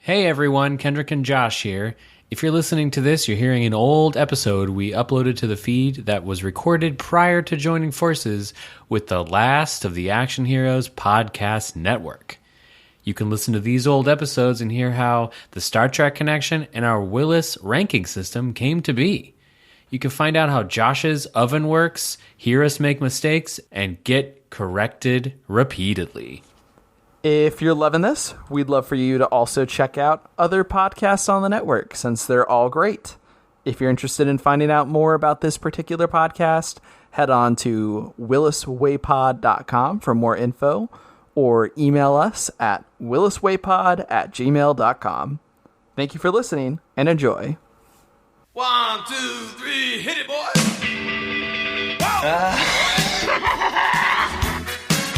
Hey everyone, Kendrick and Josh here. If you're listening to this, you're hearing an old episode we uploaded to the feed that was recorded prior to joining forces with the last of the Action Heroes podcast network. You can listen to these old episodes and hear how the Star Trek connection and our Willis ranking system came to be. You can find out how Josh's oven works, hear us make mistakes, and get corrected repeatedly. If you're loving this, we'd love for you to also check out other podcasts on the network, since they're all great. If you're interested in finding out more about this particular podcast, head on to williswaypod.com for more info, or email us at williswaypod@gmail.com. Thank you for listening, and enjoy. 1, 2, 3, hit it, boys! Whoa!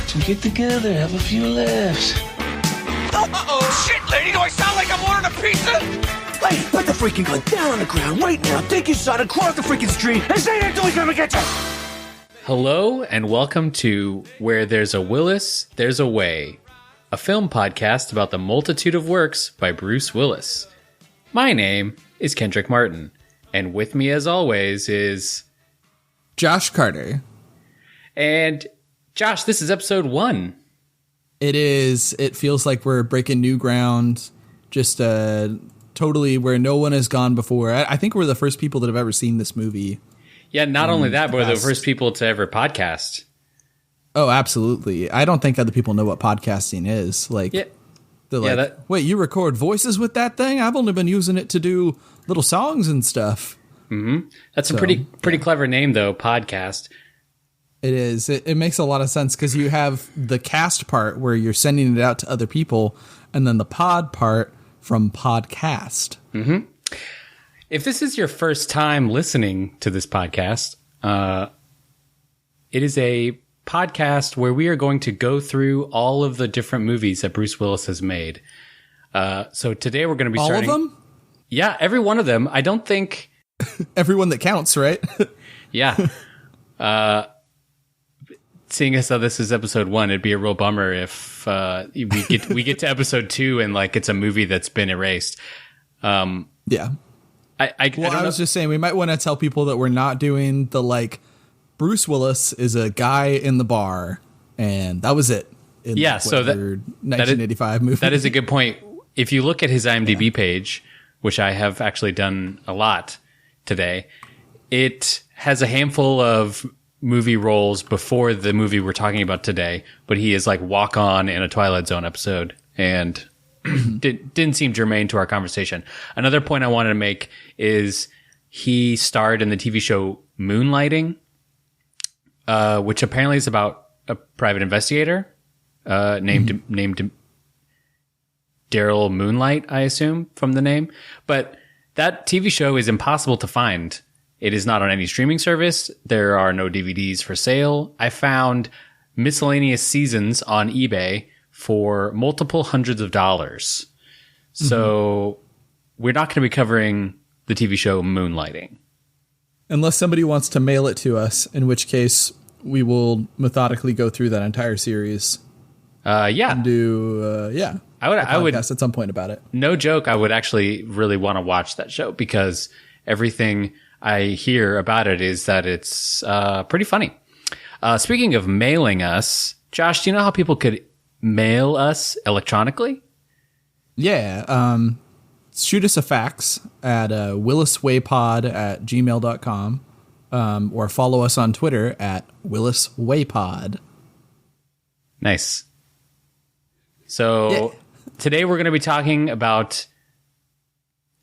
So get together, have a few laughs. Uh-oh, shit, lady, do I sound like I'm ordering a pizza? Hey, put the freaking gun down on the ground right now. Take your son across the freaking street and say that he's gonna get you. Hello, and welcome to Where There's a Willis, There's a Way, a film podcast about the multitude of works by Bruce Willis. My name is Kendrick Martin, and with me as always is... Josh Carter. And Josh, this is episode 1. It is. It feels like we're breaking new ground, just totally where no one has gone before. I think we're the first people that have ever seen this movie. Yeah, not only that, but we're the first people to ever podcast. Oh, absolutely. I don't think other people know what podcasting is. Like, yeah. They're like, wait, you record voices with that thing? I've only been using it to do little songs and stuff. Mm-hmm. That's a pretty clever name, though, podcast. It is. It makes a lot of sense because you have the cast part where you're sending it out to other people, and then the pod part from podcast. Mm-hmm. If this is your first time listening to this podcast, it is a podcast where we are going to go through all of the different movies that Bruce Willis has made. So today we're going to be starting... All of them? Yeah, every one of them. I don't think... Everyone that counts, right? Yeah. Seeing as though this is episode 1, it'd be a real bummer if we get to episode 2 and like it's a movie that's been erased. Yeah. I was just saying we might want to tell people that we're not doing the like Bruce Willis is a guy in the bar and that was it. Yeah, so that 1985 movie. That is a good point. If you look at his IMDb page, which I have actually done a lot today, it has a handful of movie roles before the movie we're talking about today, but he is like walk on in a Twilight Zone episode and didn't seem germane to our conversation. Another point I wanted to make is he starred in the TV show Moonlighting, which apparently is about a private investigator named Daryl Moonlight, I assume from the name. But that TV show is impossible to find. It is not on any streaming service. There are no DVDs for sale. I found miscellaneous seasons on eBay for multiple hundreds of dollars. So we're not going to be covering the TV show Moonlighting. Unless somebody wants to mail it to us, in which case we will methodically go through that entire series. Yeah. And do, I would at some point about it. No joke. I would actually really want to watch that show because everything I hear about it is that it's pretty funny. Speaking of mailing us, Josh, do you know how people could mail us electronically? Yeah. Shoot us a fax at williswaypod@gmail.com or follow us on Twitter at williswaypod. Nice. So today we're going to be talking about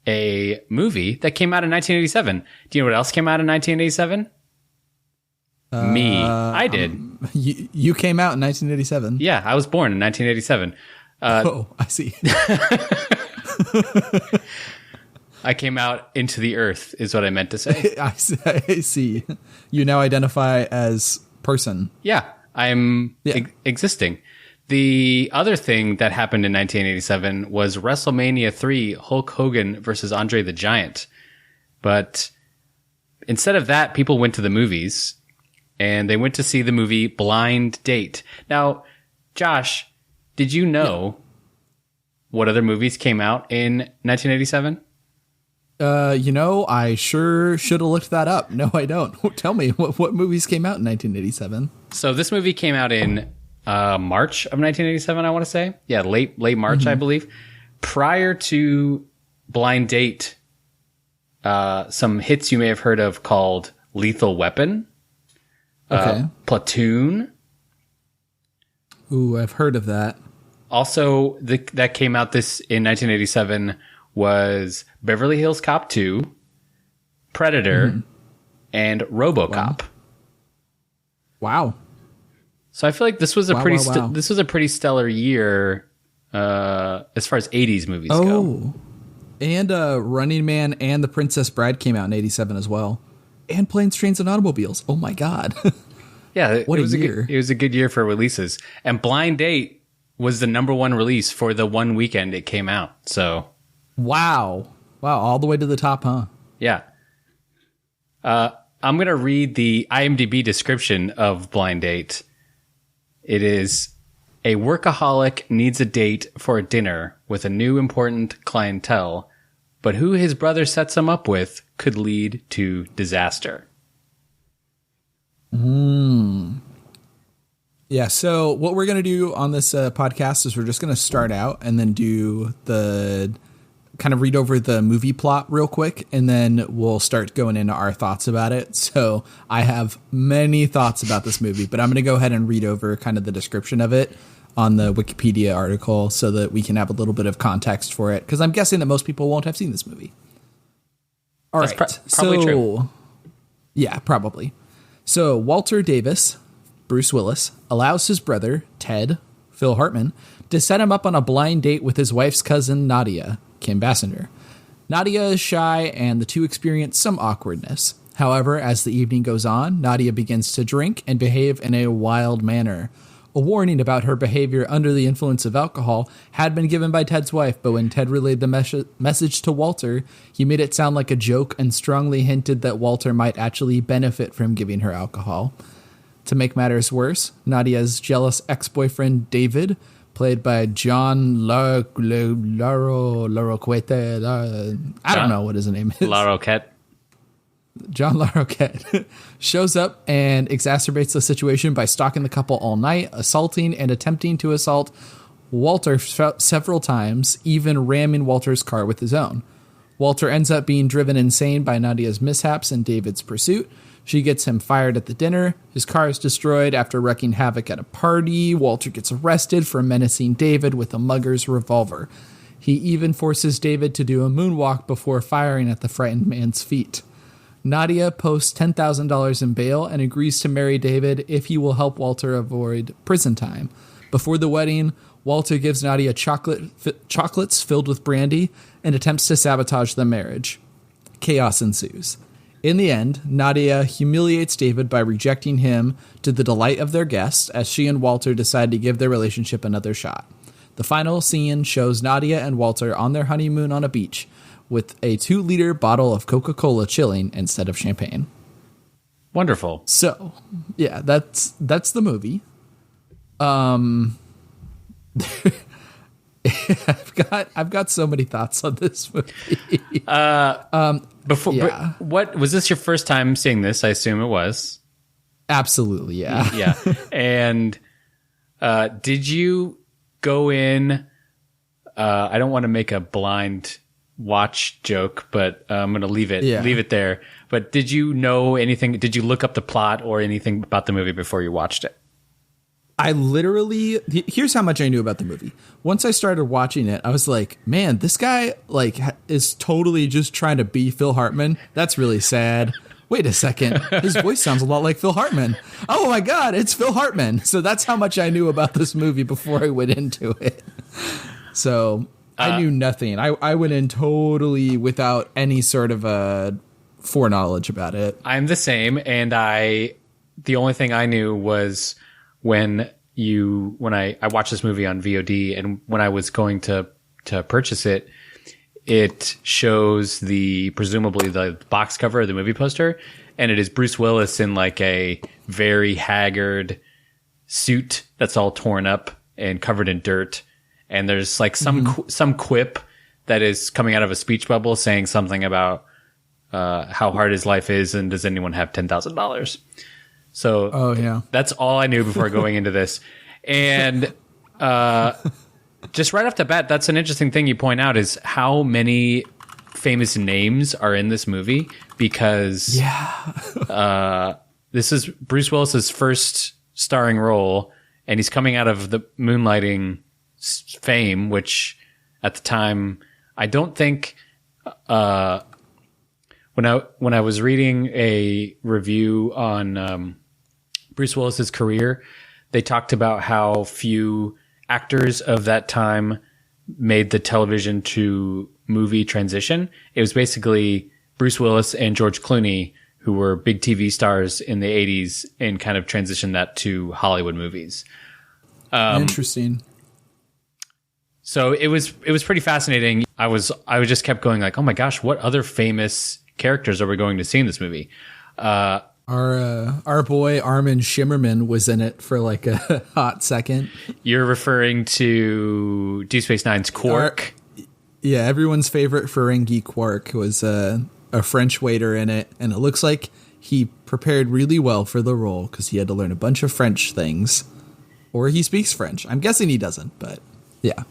a movie that came out in 1987. Do you know what else came out in 1987? Me. I did. You came out in 1987. Yeah, I was born in 1987. I see. I came out into the earth is what I meant to say. I see. You now identify as person. Yeah, I'm existing. The other thing that happened in 1987 was WrestleMania 3, Hulk Hogan versus Andre the Giant. But instead of that, people went to the movies, and they went to see the movie Blind Date. Now, Josh, did you know what other movies came out in 1987? I sure should have looked that up. No, I don't. Tell me, what movies came out in 1987? So this movie came out in March of 1987, I want to say. Yeah, late March, I believe. Prior to Blind Date, some hits you may have heard of called Lethal Weapon, Platoon. Ooh, I've heard of that. Also, that came out in 1987 was Beverly Hills Cop 2, Predator, and RoboCop. Wow. So I feel like this was this was a pretty stellar year as far as 80s movies go. And Running Man and The Princess Bride came out in 87 as well. And Planes, Trains, and Automobiles. Oh my God. Yeah, what a year. It was a good year for releases. And Blind Date was the #1 release for the one weekend it came out. So Wow, all the way to the top, huh? Yeah. I'm going to read the IMDb description of Blind Date. It is, a workaholic needs a date for a dinner with a new important clientele, but who his brother sets him up with could lead to disaster. Yeah, so what we're going to do on this podcast is we're just going to start out and then do the kind of read over the movie plot real quick, and then we'll start going into our thoughts about it. So I have many thoughts about this movie, but I'm going to go ahead and read over kind of the description of it on the Wikipedia article so that we can have a little bit of context for it, because I'm guessing that most people won't have seen this movie. All right. Probably true. Yeah, probably. So Walter Davis, Bruce Willis, allows his brother, Ted, Phil Hartman, to set him up on a blind date with his wife's cousin, Nadia, Kim Basinger. Nadia is shy, and the two experience some awkwardness. However, as the evening goes on, Nadia begins to drink and behave in a wild manner. A warning about her behavior under the influence of alcohol had been given by Ted's wife, but when Ted relayed the message to Walter, he made it sound like a joke and strongly hinted that Walter might actually benefit from giving her alcohol. To make matters worse, Nadia's jealous ex-boyfriend, David, played by John Larroquette, I don't know what his name is. Larroquette. John Larroquette shows up and exacerbates the situation by stalking the couple all night, assaulting and attempting to assault Walter several times, even ramming Walter's car with his own. Walter ends up being driven insane by Nadia's mishaps and David's pursuit. She gets him fired at the dinner. His car is destroyed after wreaking havoc at a party. Walter gets arrested for menacing David with a mugger's revolver. He even forces David to do a moonwalk before firing at the frightened man's feet. Nadia posts $10,000 in bail and agrees to marry David if he will help Walter avoid prison time. Before the wedding, Walter gives Nadia chocolates filled with brandy and attempts to sabotage the marriage. Chaos ensues. In the end, Nadia humiliates David by rejecting him to the delight of their guests as she and Walter decide to give their relationship another shot. The final scene shows Nadia and Walter on their honeymoon on a beach with a 2-liter bottle of Coca-Cola chilling instead of champagne. Wonderful. So, yeah, that's the movie. I've got so many thoughts on this movie. What was this your first time seeing this? I assume it was. Absolutely, yeah. Yeah. And did you go in? I don't want to make a blind watch joke, but I'm going to leave it there. But did you know anything? Did you look up the plot or anything about the movie before you watched it? I literally, here's how much I knew about the movie. Once I started watching it, I was like, man, this guy is totally just trying to be Phil Hartman. That's really sad. Wait a second. His voice sounds a lot like Phil Hartman. Oh my God, it's Phil Hartman. So that's how much I knew about this movie before I went into it. So I knew nothing. I went in totally without any sort of foreknowledge about it. I'm the same. And the only thing I knew was when I watched this movie on VOD, and when I was going to purchase it, it shows presumably the box cover of the movie poster, and it is Bruce Willis in like a very haggard suit that's all torn up and covered in dirt. and there's like some quip that is coming out of a speech bubble saying something about how hard his life is and does anyone have $10,000. So that's all I knew before going into this. And just right off the bat, that's an interesting thing you point out is how many famous names are in this movie, because this is Bruce Willis's first starring role, and he's coming out of the Moonlighting fame, which at the time, I don't think when I was reading a review on Bruce Willis's career, they talked about how few actors of that time made the television to movie transition. It was basically Bruce Willis and George Clooney, who were big TV stars in the 80s, and kind of transitioned that to Hollywood movies. Interesting. So it was pretty fascinating. I just kept going like, oh my gosh, what other famous characters are we going to see in this movie? Our boy Armin Shimmerman was in it for like a hot second. You're referring to Deep Space Nine's Quark? Everyone's favorite Ferengi Quark was a French waiter in it, and it looks like he prepared really well for the role because he had to learn a bunch of French things. Or he speaks French. I'm guessing he doesn't, but yeah.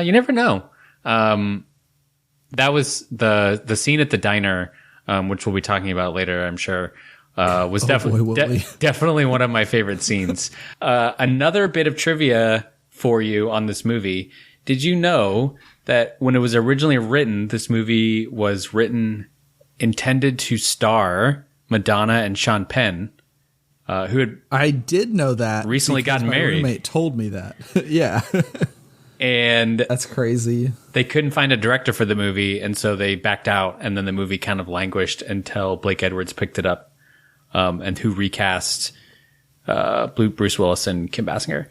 You never know. That was the scene at the diner, which we'll be talking about later, I'm sure. Was definitely one of my favorite scenes. Another bit of trivia for you on this movie. Did you know that when it was originally written, this movie was intended to star Madonna and Sean Penn, who had I did know that recently gotten married. My roommate told me that. Yeah. And that's crazy. They couldn't find a director for the movie, and so they backed out, and then the movie kind of languished until Blake Edwards picked it up. And who recast Bruce Willis and Kim Basinger.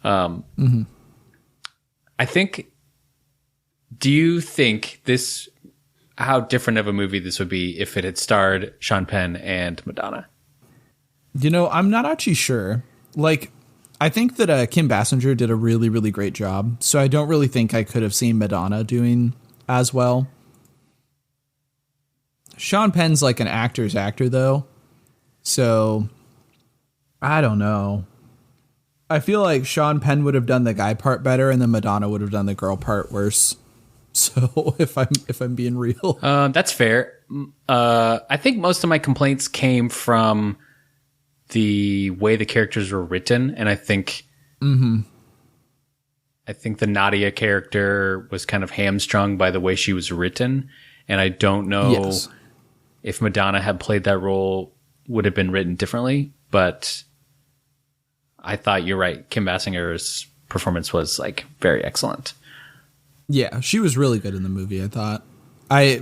I think, do you think how different of a movie this would be if it had starred Sean Penn and Madonna? I'm not actually sure. Like, I think that Kim Basinger did a really, really great job, so I don't really think I could have seen Madonna doing as well. Sean Penn's like an actor's actor, though. So, I don't know. I feel like Sean Penn would have done the guy part better, and then Madonna would have done the girl part worse. So, if I'm being real, that's fair. I think most of my complaints came from the way the characters were written, and I think the Nadia character was kind of hamstrung by the way she was written, and I don't know if Madonna had played that role, would have been written differently, but I thought you're right. Kim Basinger's performance was like very excellent. Yeah, she was really good in the movie, I thought.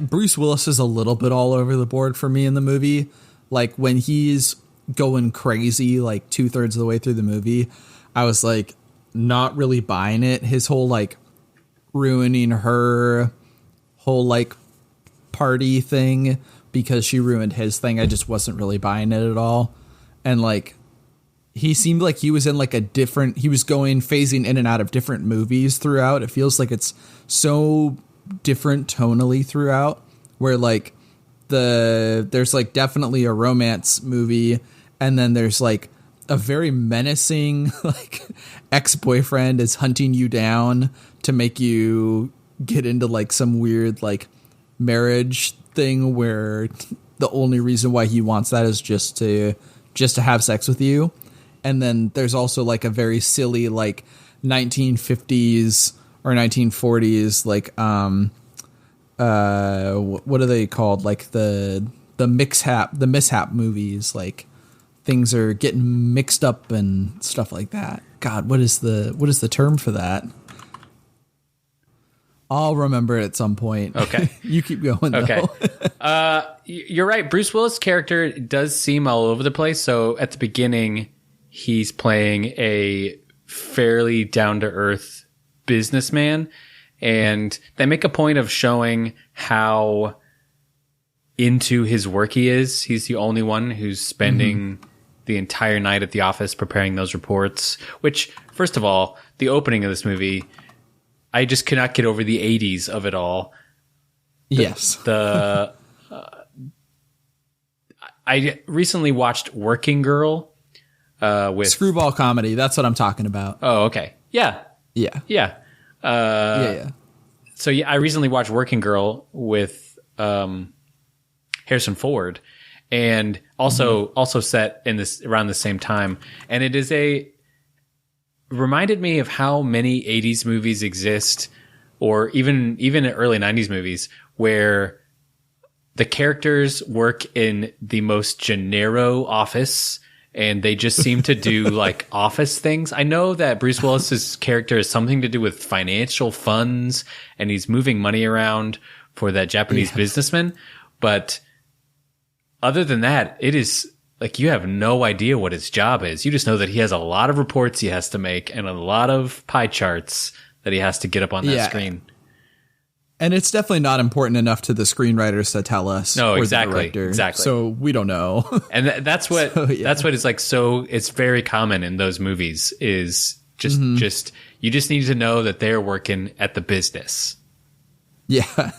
Bruce Willis is a little bit all over the board for me in the movie. Like when he's going crazy, like 2/3 of the way through the movie, I was like not really buying it. His whole like ruining her whole like party thing because she ruined his thing. I just wasn't really buying it at all. And like, he seemed like he was in like he was phasing in and out of different movies throughout. It feels like it's so different tonally throughout, where like there's like definitely a romance movie. And then there's like a very menacing like ex-boyfriend is hunting you down to make you get into like some weird like marriage thing where the only reason why he wants that is just to have sex with you. And then there's also like a very silly like 1950s or 1940s like what are they called, like the mishap movies, like things are getting mixed up and stuff like that. God, what is the term for that? I'll remember it at some point. Okay. You keep going, though. Okay. You're right. Bruce Willis' character does seem all over the place. So at the beginning, he's playing a fairly down-to-earth businessman. And they make a point of showing how into his work he is. He's the only one who's spending the entire night at the office preparing those reports. Which, first of all, the opening of this movie I just could not get over the 80s of it all. Yes. I recently watched Working Girl with Screwball comedy. That's what I'm talking about. Oh, okay. Yeah. Yeah. Yeah. Yeah. So I recently watched Working Girl with Harrison Ford, and also set in this around the same time. And it is reminded me of how many 80s movies exist, or even early 90s movies, where the characters work in the most gennaro office, and they just seem to do like office things. I know that Bruce Willis's character has something to do with financial funds, and he's moving money around for that Japanese businessman. But other than that, it is like you have no idea what his job is. You just know that he has a lot of reports he has to make and a lot of pie charts that he has to get up on that screen. And it's definitely not important enough to the screenwriters to tell us. No, or exactly. The director, exactly. So we don't know. And that's what that's what is like. So it's very common in those movies is just you just need to know that they're working at the business. Yeah.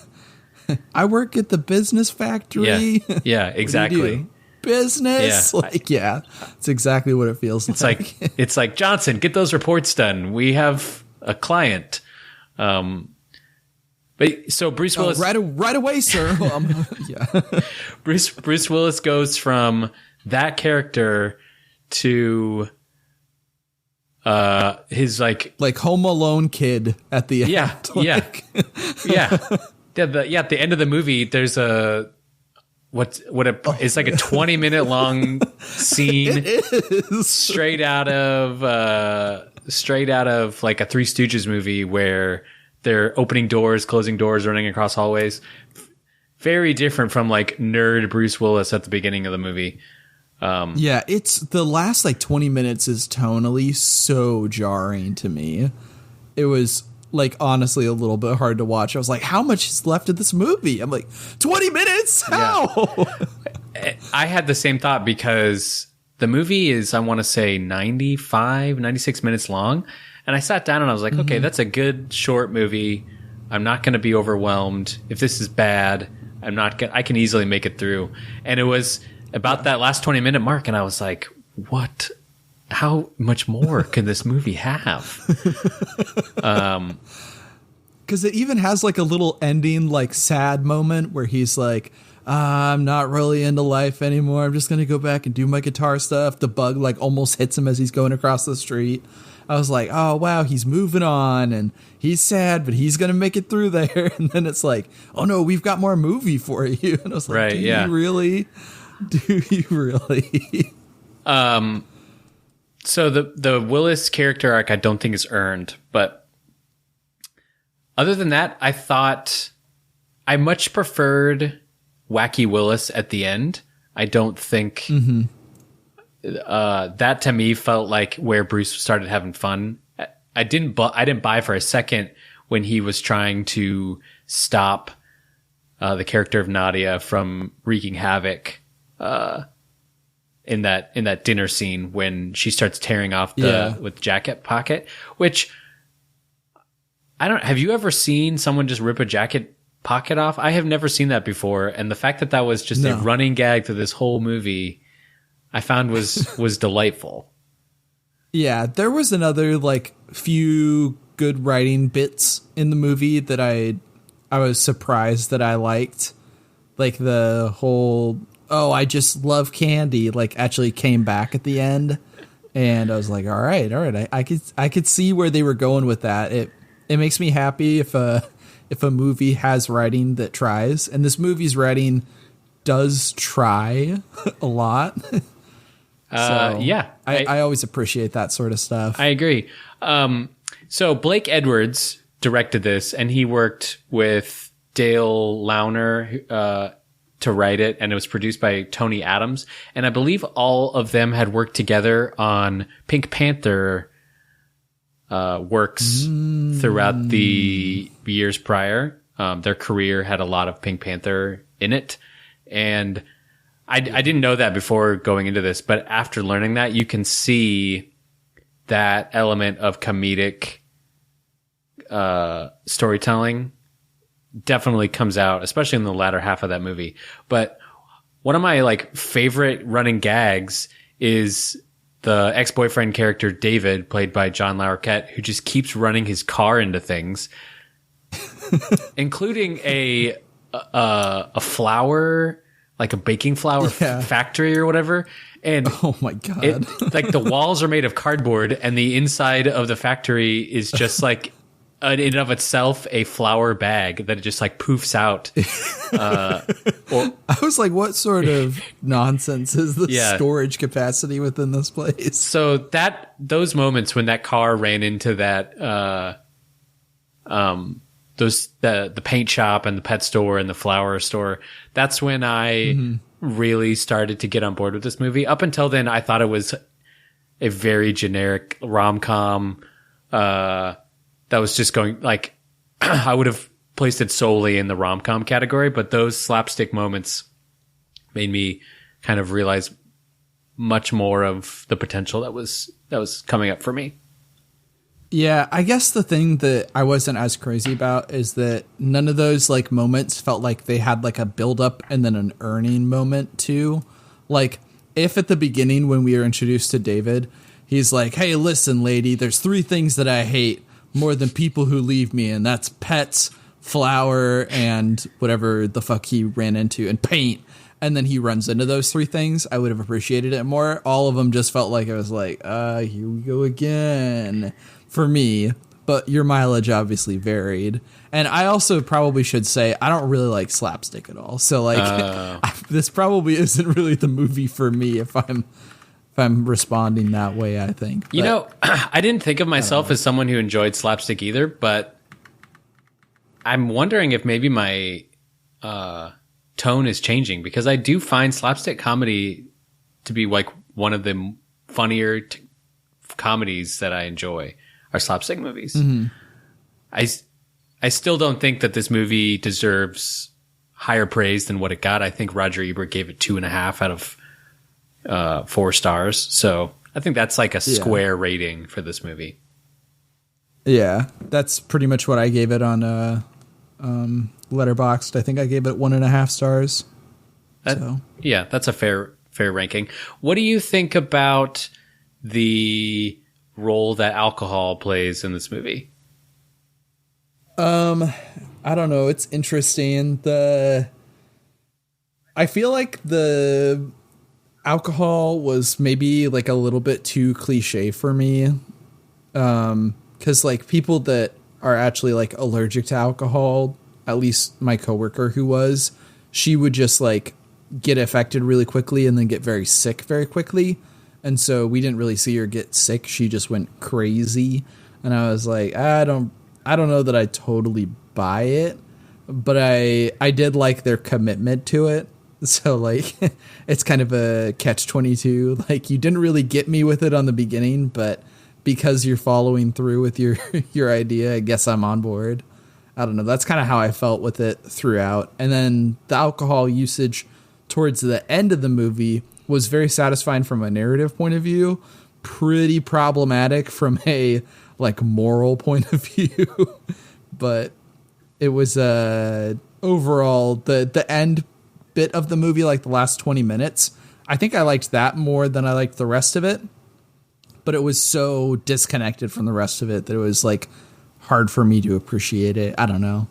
I work at the business factory. Yeah, exactly. Business. Yeah. Like, yeah, it's exactly what it feels like. It's like, Johnson, get those reports done. We have a client. But so Bruce Willis, right away, sir. Yeah. Bruce Willis goes from that character to his like Home Alone kid at the end. Yeah. At the end of the movie, there's it's like a 20-minute long scene. It is straight out of like a Three Stooges movie where they're opening doors, closing doors, running across hallways. Very different from like nerd Bruce Willis at the beginning of the movie. Yeah, it's the last like 20 minutes is tonally so jarring to me. It was like honestly a little bit hard to watch. I was like, how much is left of this movie? I'm like, 20 minutes? How? Yeah. I had the same thought because the movie is, I want to say 96 minutes long. And I sat down and I was like, okay, that's a good short movie. I'm not going to be overwhelmed. If this is bad, I can easily make it through. And it was about that last 20-minute mark. And I was like, what? How much more can this movie have? Because it even has like a little ending, like sad moment where he's like, I'm not really into life anymore. I'm just going to go back and do my guitar stuff. The bug like almost hits him as he's going across the street. I was like, oh, wow, he's moving on and he's sad, but he's going to make it through there. And then it's like, oh, no, we've got more movie for you. And I was like, right, do you really? Do you really? So the Willis character arc I don't think is earned. But other than that, I thought I much preferred Wacky Willis at the end. I don't think... that to me felt like where Bruce started having fun. I didn't buy for a second when he was trying to stop the character of Nadia from wreaking havoc in that dinner scene when she starts tearing off with the jacket pocket. Which have you ever seen someone just rip a jacket pocket off? I have never seen that before, and the fact that was just a running gag through this whole movie, I found was delightful. Yeah, there was another like few good writing bits in the movie that I was surprised that I liked. Like the whole I just love candy like actually came back at the end, and I was like, all right, I could see where they were going with that. It makes me happy if a movie has writing that tries, and this movie's writing does try a lot. I always appreciate that sort of stuff. I agree. So Blake Edwards directed this, and he worked with Dale Launer to write it, and it was produced by Tony Adams. And I believe all of them had worked together on Pink Panther works throughout the years prior. Their career had a lot of Pink Panther in it, and I didn't know that before going into this, but after learning that, you can see that element of comedic storytelling definitely comes out, especially in the latter half of that movie. But one of my like favorite running gags is the ex-boyfriend character David, played by John Larroquette, who just keeps running his car into things, including a flour, like a baking flour factory or whatever. And oh my God, like the walls are made of cardboard and the inside of the factory is just like in and of itself a flour bag that it just like poofs out. I was like, what sort of nonsense is the storage capacity within this place? So those moments when that car ran into that, the paint shop and the pet store and the flower store, that's when I really started to get on board with this movie. Up until then, I thought it was a very generic rom-com, that was just going like, I would have placed it solely in the rom-com category, but those slapstick moments made me kind of realize much more of the potential that was coming up for me. Yeah, I guess the thing that I wasn't as crazy about is that none of those like moments felt like they had like a build up and then an earning moment too. Like if at the beginning when we were introduced to David, he's like, "Hey, listen, lady, there's 3 things that I hate more than people who leave me, and that's pets, flour, and whatever the fuck he ran into, and paint." And then he runs into those 3 things, I would have appreciated it more. All of them just felt like I was like, here we go again for me. But your mileage obviously varied. And I also probably should say I don't really like slapstick at all. So like this probably isn't really the movie for me if I'm responding that way, I think. But, you know, I didn't think of myself as someone who enjoyed slapstick either, but I'm wondering if maybe my tone is changing, because I do find slapstick comedy to be like one of the funnier comedies that I enjoy are slapstick movies. Mm-hmm. I still don't think that this movie deserves higher praise than what it got. I think Roger Ebert gave it 2.5 out of 4 stars. So I think that's like a square rating for this movie. Yeah, that's pretty much what I gave it on Letterboxd. I think I gave it 1.5 stars. Yeah, that's a fair ranking. What do you think about the role that alcohol plays in this movie? I don't know. It's interesting. I feel like the alcohol was maybe like a little bit too cliche for me. 'Cause like people that are actually like allergic to alcohol, at least my coworker who was, she would just like get affected really quickly and then get very sick very quickly. And so we didn't really see her get sick. She just went crazy. And I was like, I don't know that I totally buy it, but I did like their commitment to it. So like it's kind of a catch-22. Like you didn't really get me with it on the beginning, but because you're following through with your idea, I guess I'm on board. I don't know. That's kind of how I felt with it throughout. And then the alcohol usage towards the end of the movie was very satisfying from a narrative point of view, pretty problematic from a like moral point of view. But it was overall the end bit of the movie, like the last 20 minutes. I think I liked that more than I liked the rest of it. But it was so disconnected from the rest of it that it was like hard for me to appreciate it. I don't know.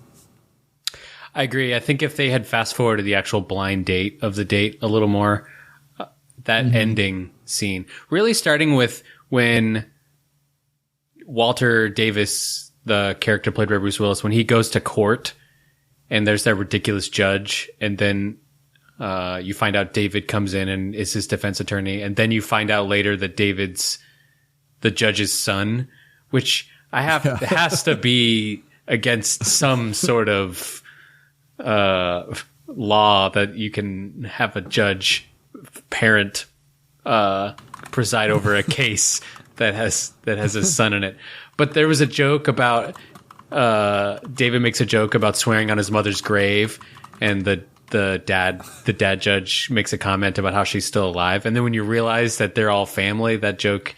I agree. I think if they had fast forwarded the actual blind date of the date a little more, that ending scene, really starting with when Walter Davis, the character played by Bruce Willis, when he goes to court and there's that ridiculous judge, and then you find out David comes in and is his defense attorney, and then you find out later that David's the judge's son, which has to be against some sort of law that you can have a judge parent preside over a case that has his son in it. But there was a joke about David makes a joke about swearing on his mother's grave, and the dad judge makes a comment about how she's still alive. And then when you realize that they're all family, that joke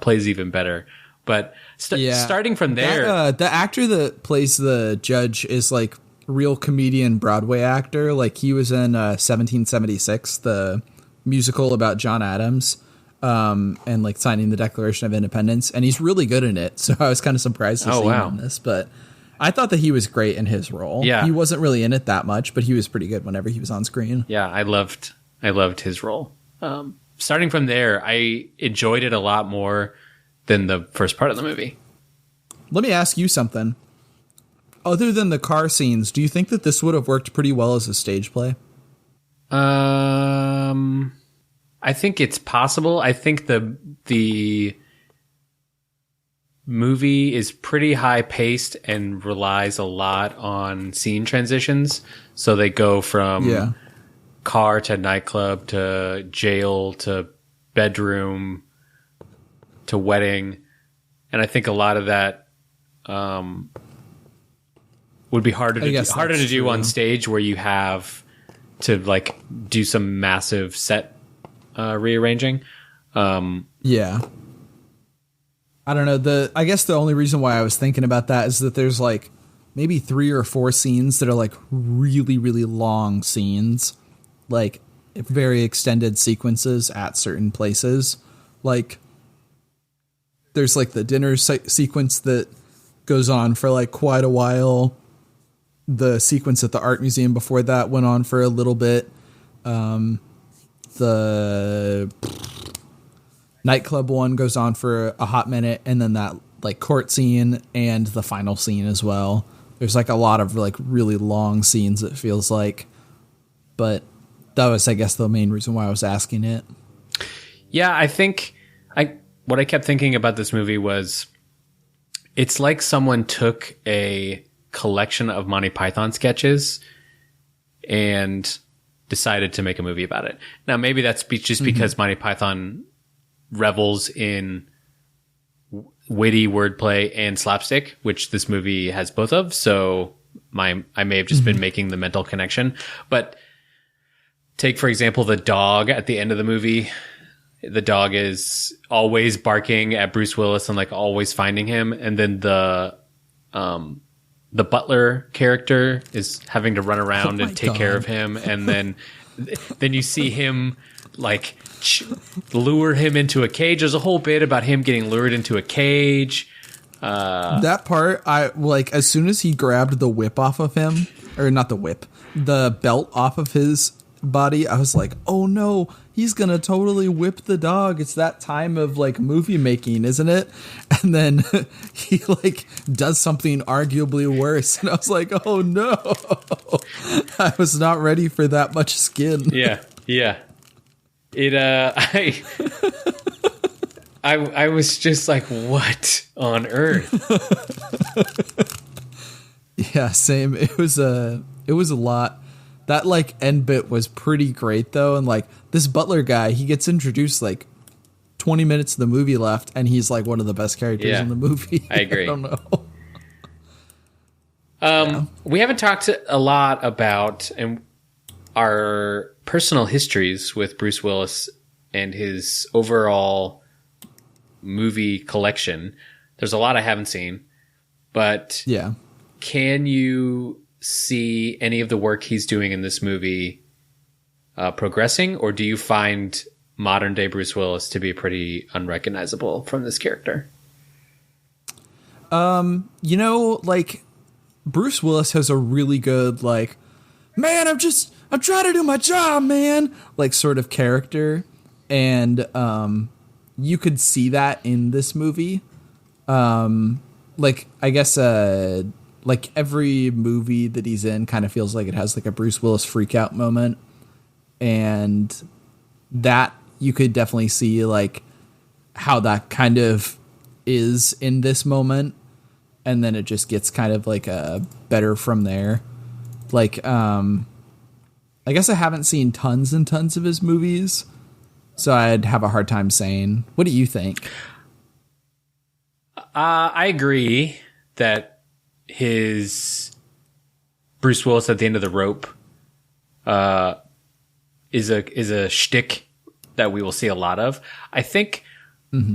plays even better. But starting from there, the actor that plays the judge is like real comedian Broadway actor. Like he was in 1776, the musical about John Adams, and like signing the Declaration of Independence, and he's really good in it. So I was kind of surprised to see him in this, but I thought that he was great in his role. Yeah, he wasn't really in it that much, but he was pretty good whenever he was on screen. Yeah, I loved his role. Starting from there, I enjoyed it a lot more than the first part of the movie. Let me ask you something. Other than the car scenes, do you think that this would have worked pretty well as a stage play? I think it's possible. I think the movie is pretty high paced and relies a lot on scene transitions. So they go from car to nightclub to jail to bedroom to wedding, and I think a lot of that would be harder to do on stage, where you have to like do some massive set rearranging. Yeah, I don't know. I guess the only reason why I was thinking about that is that there's like maybe 3 or 4 scenes that are like really, really long scenes, like very extended sequences at certain places. Like there's like the dinner sequence that goes on for like quite a while. The sequence at the art museum before that went on for a little bit. The nightclub one goes on for a hot minute, and then that like court scene and the final scene as well. There's like a lot of like really long scenes, it feels like, but that was, I guess, the main reason why I was asking it. Yeah, I think what I kept thinking about this movie was it's like someone took a collection of Monty Python sketches and decided to make a movie about it. Now, maybe that's just because Monty Python revels in witty wordplay and slapstick, which this movie has both of. So I may have just been making the mental connection. But take, for example, the dog at the end of the movie. The dog is always barking at Bruce Willis and like always finding him. And then the butler character is having to run around and take care of him. And then you see him like lure him into a cage. There's a whole bit about him getting lured into a cage. That part, I like, as soon as he grabbed the whip off of him, or not the whip, the belt off of his body, I was like, oh no, he's gonna totally whip the dog. It's that time of like movie making, isn't it? And then he like does something arguably worse, and I was like, oh no, I was not ready for that much skin. Yeah I was just like, what on earth? Yeah, same. It was a lot. That like end bit was pretty great though, and like this butler guy, he gets introduced like 20 minutes of the movie left, and he's like one of the best characters in the movie. I agree. I don't know. We haven't talked a lot about our personal histories with Bruce Willis and his overall movie collection. There's a lot I haven't seen, but can you see any of the work he's doing in this movie progressing, or do you find modern day Bruce Willis to be pretty unrecognizable from this character? You know, like Bruce Willis has a really good like, man, I'm trying to do my job, man, like sort of character, and you could see that in this movie. Like I guess like every movie that he's in kind of feels like it has like a Bruce Willis freak out moment, and that you could definitely see like how that kind of is in this moment, and then it just gets kind of like better from there. Like I guess I haven't seen tons and tons of his movies, so I'd have a hard time saying. What do you think? I agree that his Bruce Willis at the end of the rope is a shtick that we will see a lot of. I think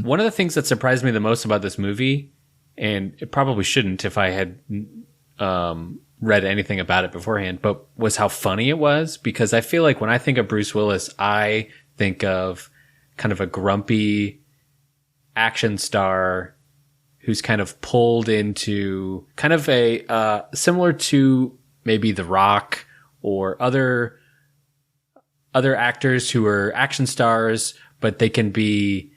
One of the things that surprised me the most about this movie, and it probably shouldn't if I had read anything about it beforehand, but was how funny it was. Because I feel like when I think of Bruce Willis, I think of kind of a grumpy action star who's kind of pulled into kind of a similar to maybe The Rock or other actors who are action stars, but they can be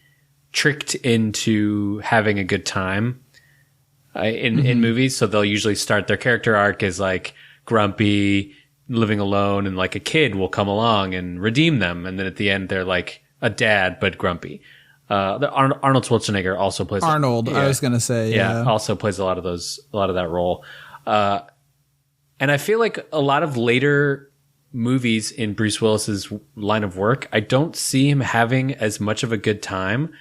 tricked into having a good time in movies. So they'll usually start their character arc as like grumpy, living alone, and like a kid will come along and redeem them. And then at the end, they're like a dad, but grumpy. Arnold Schwarzenegger also plays Arnold. I was going to say, yeah, also plays a lot of that role. And I feel like a lot of later movies in Bruce Willis's line of work, I don't see him having as much of a good time.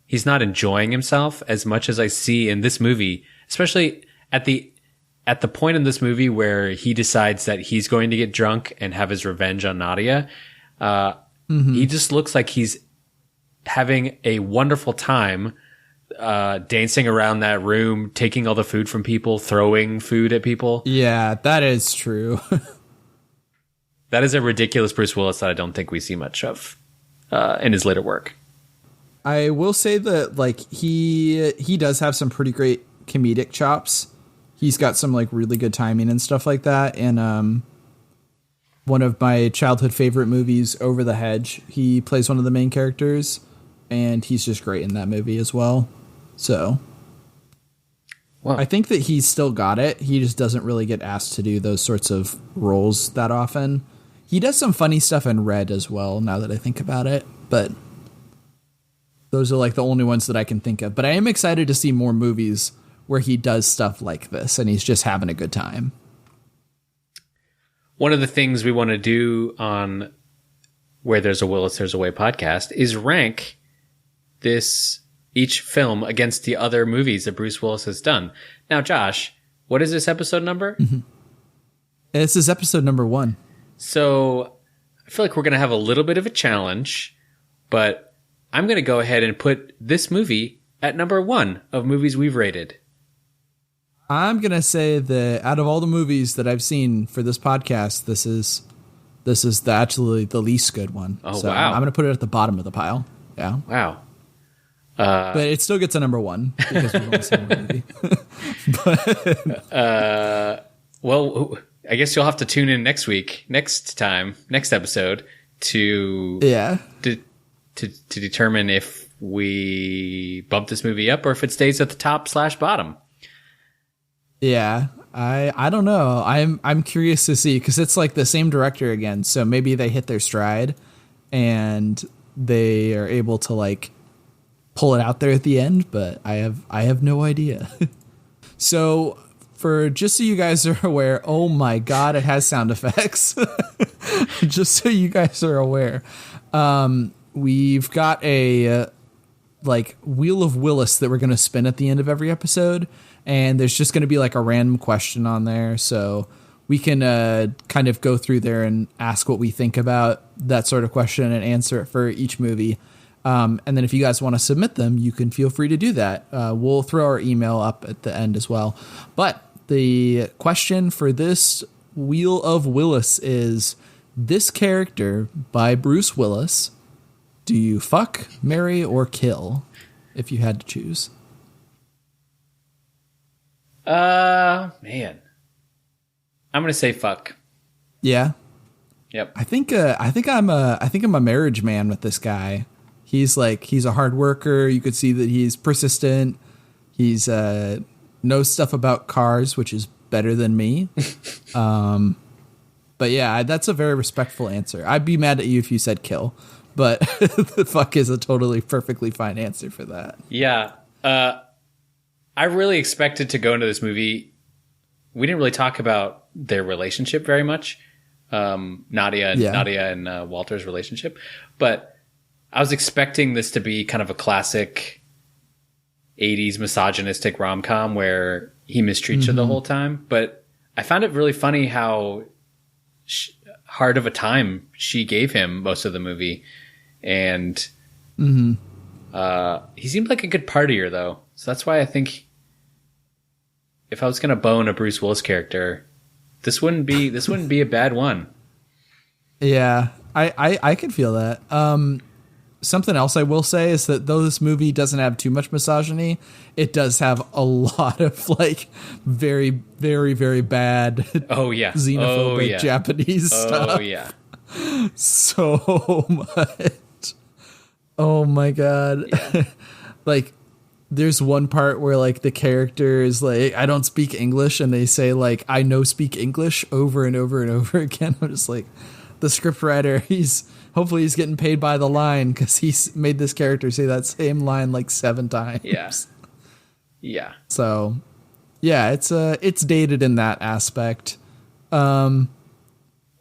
He's not enjoying himself as much as I see in this movie, especially at the point in this movie where he decides that he's going to get drunk and have his revenge on Nadia. He just looks like he's having a wonderful time, dancing around that room, taking all the food from people, throwing food at people. Yeah, that is true. That is a ridiculous Bruce Willis that I don't think we see much of in his later work. I will say that like he does have some pretty great comedic chops. He's got some like really good timing and stuff like that. And one of my childhood favorite movies, Over the Hedge, he plays one of the main characters, and he's just great in that movie as well. So I think that he's still got it. He just doesn't really get asked to do those sorts of roles that often. He does some funny stuff in Red as well, now that I think about it, but those are like the only ones that I can think of. But I am excited to see more movies where he does stuff like this and he's just having a good time. One of the things we want to do on Where There's a Willis, There's a Way podcast is rank each film against the other movies that Bruce Willis has done. Now, Josh, what is this episode number? This is episode number 1. So I feel like we're going to have a little bit of a challenge, but I'm going to go ahead and put this movie at number 1 of movies we've rated. I'm going to say that out of all the movies that I've seen for this podcast, this is actually the least good one. Oh, so wow. I'm going to put it at the bottom of the pile. Yeah. Wow. But it still gets a number 1 because we've only seen one movie. Well, I guess you'll have to tune in next episode to determine if we bump this movie up or if it stays at the top/bottom. Yeah, I don't know. I'm curious to see because it's like the same director again. So maybe they hit their stride and they are able to like pull it out there at the end. But I have no idea. So just so you guys are aware, oh my God, it has sound effects. Just so you guys are aware, we've got a like Wheel of Willis that we're going to spin at the end of every episode. And there's just going to be like a random question on there. So we can kind of go through there and ask what we think about that sort of question and answer it for each movie. And then if you guys want to submit them, you can feel free to do that. We'll throw our email up at the end as well. But the question for this Wheel of Willis is, this character by Bruce Willis, do you fuck, marry, or kill if you had to choose? Man, I'm gonna say fuck. Yeah. Yep. I think I'm a marriage man with this guy. He's a hard worker. You could see that he's persistent. He's knows stuff about cars, which is better than me. But yeah, that's a very respectful answer. I'd be mad at you if you said kill, but the fuck is a totally perfectly fine answer for that. Yeah. I really expected to go into this movie. We didn't really talk about their relationship very much. Nadia and Walter's relationship, but I was expecting this to be kind of a classic 80s misogynistic rom-com where he mistreats her the whole time. But I found it really funny how hard of a time she gave him most of the movie. And He seemed like a good partier though, so that's why I think if I was gonna bone a Bruce Willis character, this wouldn't be a bad one. Yeah, I could feel that. Something else I will say is that though this movie doesn't have too much misogyny, it does have a lot of like very, very, very bad xenophobic Japanese stuff. Oh yeah. So much. Oh my god. Yeah. Like there's one part where like the character is like, I don't speak English, and they say like, I know speak English over and over and over again. I'm just like, the scriptwriter, hopefully he's getting paid by the line, because he's made this character say that same line like 7 times. Yeah. So yeah, it's dated in that aspect. One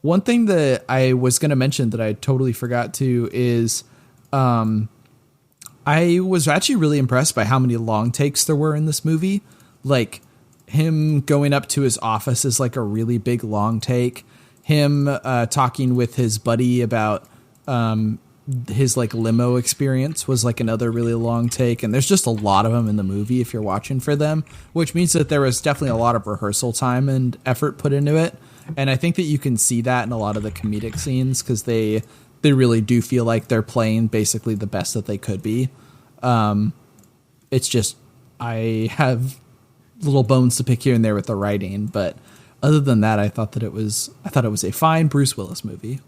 thing that I was going to mention that I totally forgot to is, I was actually really impressed by how many long takes there were in this movie. Like him going up to his office is like a really big long take. Him talking with his buddy about his like limo experience was like another really long take. And there's just a lot of them in the movie if you're watching for them, which means that there was definitely a lot of rehearsal time and effort put into it. And I think that you can see that in a lot of the comedic scenes, because they really do feel like they're playing basically the best that they could be. It's just, I have little bones to pick here and there with the writing, but other than that, I thought it was a fine Bruce Willis movie.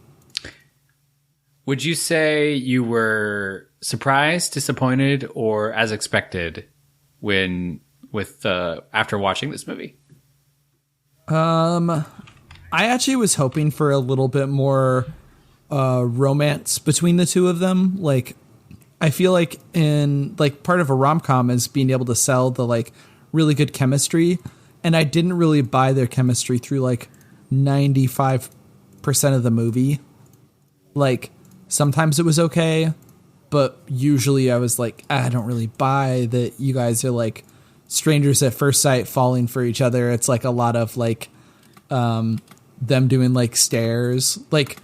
Would you say you were surprised, disappointed, or as expected after watching this movie? I actually was hoping for a little bit more romance between the two of them. Like, I feel like in like part of a rom-com is being able to sell the like really good chemistry, and I didn't really buy their chemistry through like 95% of the movie. Like sometimes it was okay, but usually I was like, I don't really buy that you guys are like strangers at first sight falling for each other. It's like a lot of like them doing like stares, like,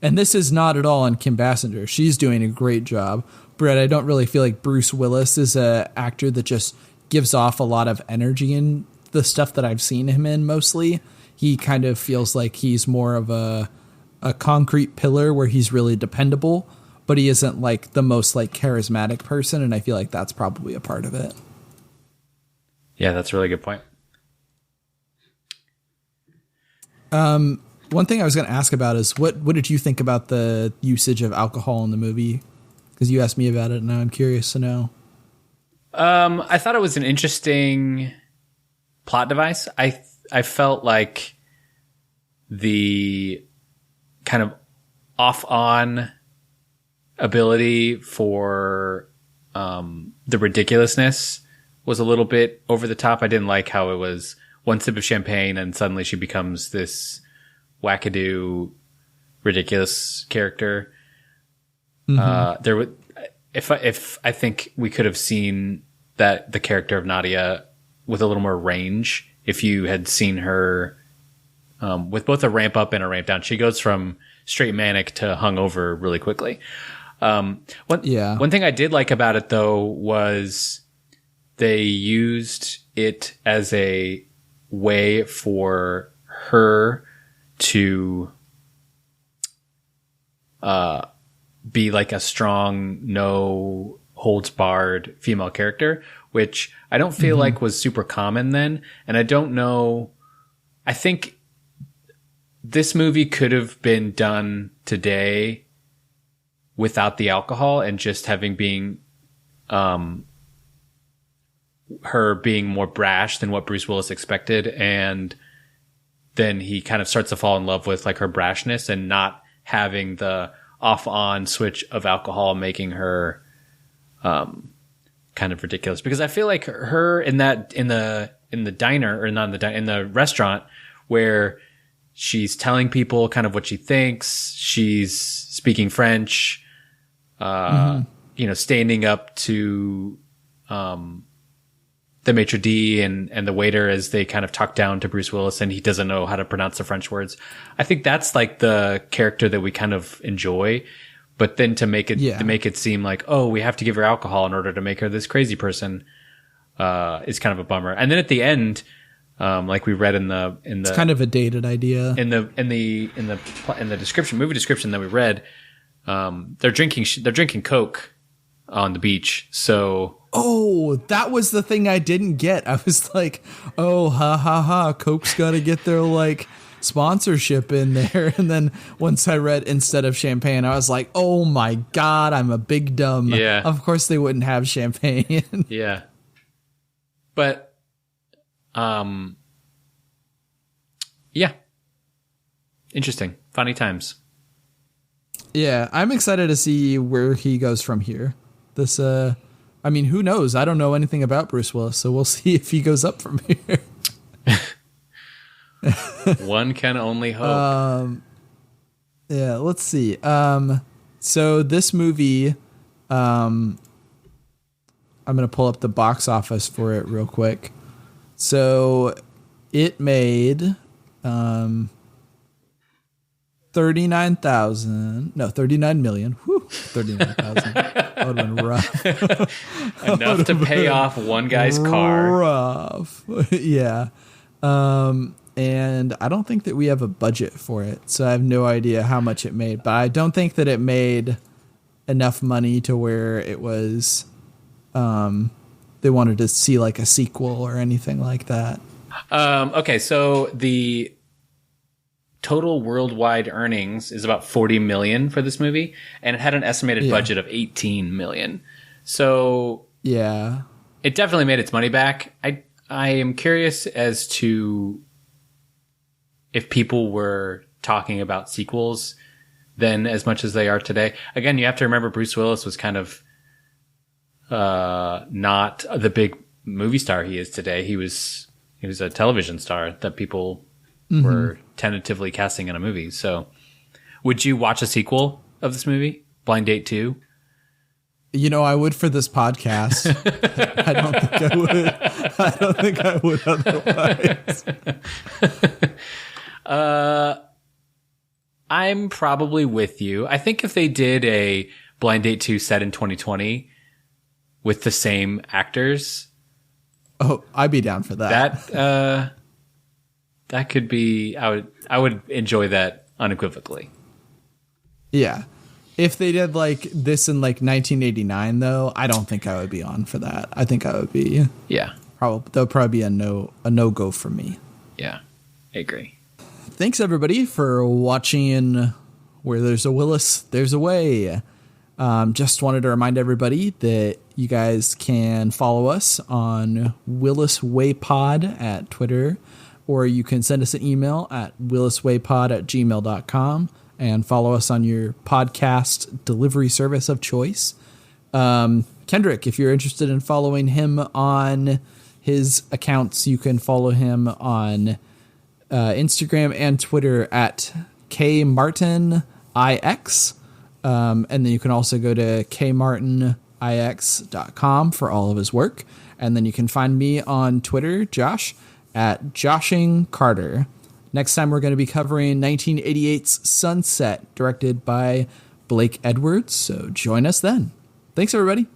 and this is not at all on Kim Basinger. She's doing a great job. Brett, I don't really feel like Bruce Willis is a actor that just gives off a lot of energy in the stuff that I've seen him in. Mostly he kind of feels like he's more of a concrete pillar where he's really dependable, but he isn't like the most like charismatic person. And I feel like that's probably a part of it. Yeah, that's a really good point. One thing I was going to ask about is what did you think about the usage of alcohol in the movie? Because you asked me about it, and now I'm curious to know. I thought it was an interesting plot device. I felt like the kind of off-on ability for the ridiculousness was a little bit over the top. I didn't like how it was one sip of champagne and suddenly she becomes this wackadoo, ridiculous character. Mm-hmm. If I think we could have seen that the character of Nadia with a little more range, if you had seen her with both a ramp up and a ramp down. She goes from straight manic to hungover really quickly. One thing I did like about it though was they used it as a way for her to be like a strong, no holds barred female character, which I don't feel like was super common then. And I don't know. I think this movie could have been done today without the alcohol and just being her being more brash than what Bruce Willis expected. And then he kind of starts to fall in love with like her brashness and not having the off-on switch of alcohol making her kind of ridiculous. Because I feel like her in the diner, or not in the diner, in the restaurant where she's telling people kind of what she thinks, she's speaking French, standing up to the maitre d' and the waiter as they kind of talk down to Bruce Willis and he doesn't know how to pronounce the French words. I think that's like the character that we kind of enjoy. But then to make it seem like, oh, we have to give her alcohol in order to make her this crazy person, is kind of a bummer. And then at the end, like we read in the it's kind of a dated idea in the description, movie description that we read, they're drinking Coke on the beach. So that was the thing I didn't get. I was like, oh, ha ha ha, Coke's got to get their like sponsorship in there. And then once I read instead of champagne, I was like, oh my God, I'm a big dumb. Yeah. Of course they wouldn't have champagne. Yeah. But, yeah. Interesting. Funny times. Yeah. I'm excited to see where he goes from here. This, I mean, who knows? I don't know anything about Bruce Willis, so we'll see if he goes up from here. One can only hope. Yeah, let's see. So this movie, I'm going to pull up the box office for it real quick. So it made 39 million. Whew, 39,000. That would have been rough. Enough to pay off one guy's car. Rough. Yeah. And I don't think that we have a budget for it, so I have no idea how much it made. But I don't think that it made enough money to where it was, they wanted to see like a sequel or anything like that. Okay, so the total worldwide earnings is about 40 million for this movie, and it had an estimated budget of 18 million. So yeah, it definitely made its money back. I am curious as to if people were talking about sequels then as much as they are today. Again, you have to remember Bruce Willis was kind of not the big movie star he is today. He was a television star that people were tentatively casting in a movie. So would you watch a sequel of this movie, Blind Date 2? You know, I would for this podcast. I don't think I would otherwise. I'm probably with you. I think if they did a Blind Date 2 set in 2020 with the same actors, I'd be down for that. That could be. I would enjoy that unequivocally. Yeah. If they did like this in like 1989, though, I don't think I would be on for that. I think I would be. Yeah. There'll probably be a no go from me. Yeah, I agree. Thanks everybody for watching. Where there's a Willis, there's a way. Just wanted to remind everybody that you guys can follow us on Willis Way Pod at Twitter, or you can send us an email at williswaypod@gmail.com and follow us on your podcast delivery service of choice. Kendrick, if you're interested in following him on his accounts, you can follow him on Instagram and Twitter at kmartinix. And then you can also go to kmartinix.com for all of his work. And then you can find me on Twitter, Josh, at Joshing Carter. Next time we're going to be covering 1988's Sunset, directed by Blake Edwards. So join us then. Thanks, everybody.